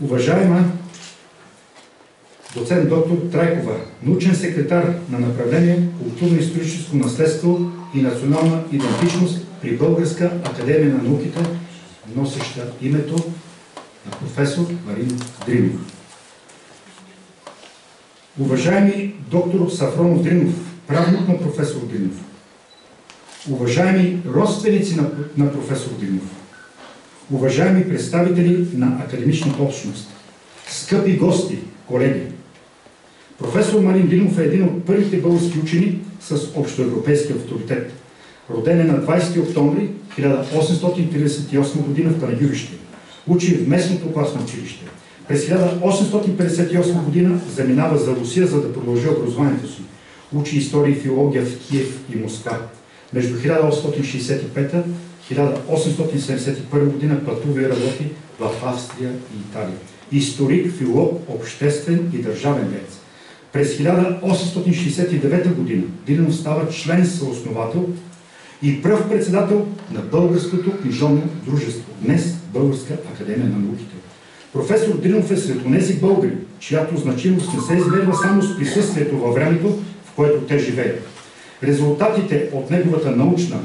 Уважаема доцент доктор Трайкова, научен секретар на направление Културно-историческо наследство и национална идентичност при Българска академия на науките, носеща името на професор Марин Дринов. Уважаеми доктор Сафронов Дринов, правнук на професор Дринов, уважаеми родственици на професор Дринов, уважаеми представители на академичната общност, скъпи гости, колеги! Професор Марин Дринов е един от първите български учени с общоевропейски авторитет. Роден е на 20 октомври 1838 г. в Панагюрище. Учи в местното класно училище. През 1858 г. заминава за Русия, за да продължи образованието си. Учи история и филология в Киев и Москва. Между 1865 и 1871 г. пътува и работи в Австрия и Италия. Историк, филолог, обществен и държавен деец. През 1869 г. Дринов става член-съосновател и пръв председател на Българското книжовно дружество, днес Българска академия на науките. Професор Дринов е сред онези българи, чиято значимост не се измерва само с присъствието във времето, в което те живеят. Резултатите от неговата научна,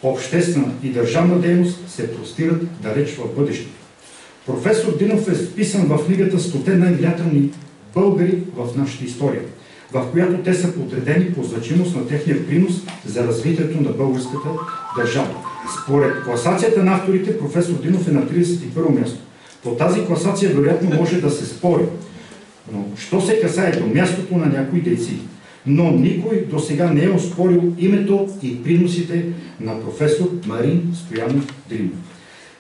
обществена и държавна дейност се простират далеч в бъдещето. Професор Дринов е вписан в книгата «100 най-влиятелни българи в нашата история», в която те са подредени по значимост на техния принос за развитието на българската държава. Според класацията на авторите, професор Дринов е на 31-о място. По тази класация вероятно може да се спори, но що се касае до мястото на някои дейци, но никой до сега не е оспорил името и приносите на професор Марин Стоянов Дринов.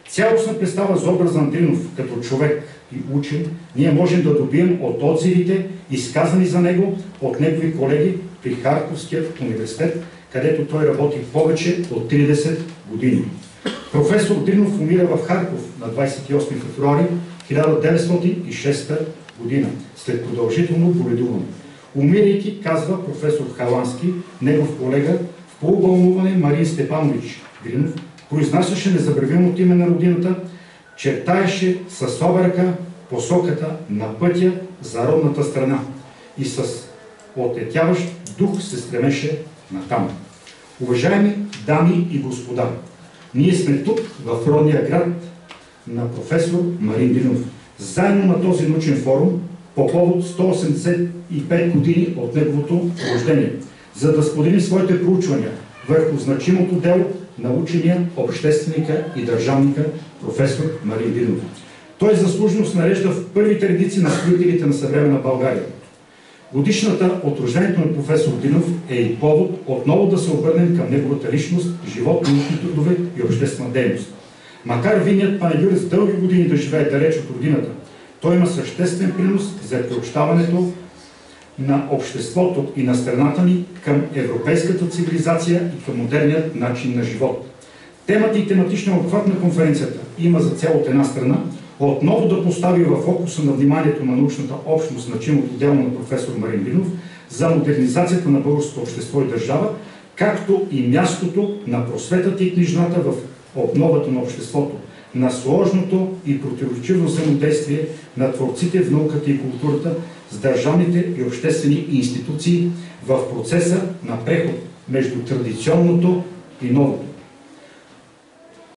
Цялостна представа за образа на Дринов като човек и учен ние можем да добием от отзивите, изказани за него от негови колеги при Харковският университет, където той работи повече от 30 години. Професор Дринов умира в Харков на 28 февруари 1906 година, след продължително боледуване. Умирайки, казва професор Халански, негов колега, в полувълнуване Марин Степанович Дринов произнасяше незабравимото име на родината, чертаеше със слаба ръка посоката на пътя за родната страна и с отлетяващ дух се стремеше натам. Уважаеми дами и господа, ние сме тук в родния град на професор Марин Дринов, заедно на този научен форум по повод 185 години от неговото рождение, за да споделим своите проучвания върху значимото дело на учения, общественика и държавника професор Марин Дринов. Той заслужено се нарежда в първите редици на строителите на съвременна България. Годишната от рождението на професор Дринов е и повод отново да се обърнем към неговата личност, живот, научни трудове и обществена дейност. Макар винният панагюрец дълги години да живее далеч от родината, той има съществен принос за приобщаването на обществото и на страната ни към европейската цивилизация и към модерният начин на живот. Темата и тематичния обхват на конференцията има за цел от една страна отново да постави във фокуса на вниманието на научната общност значимото дело на професор Марин Дринов за модернизацията на българското общество и държава, както и мястото на просветата и книжната в обновата на обществото, на сложното и противоречиво взаимодействие на творците в науката и културата с държавните и обществени институции в процеса на преход между традиционното и новото.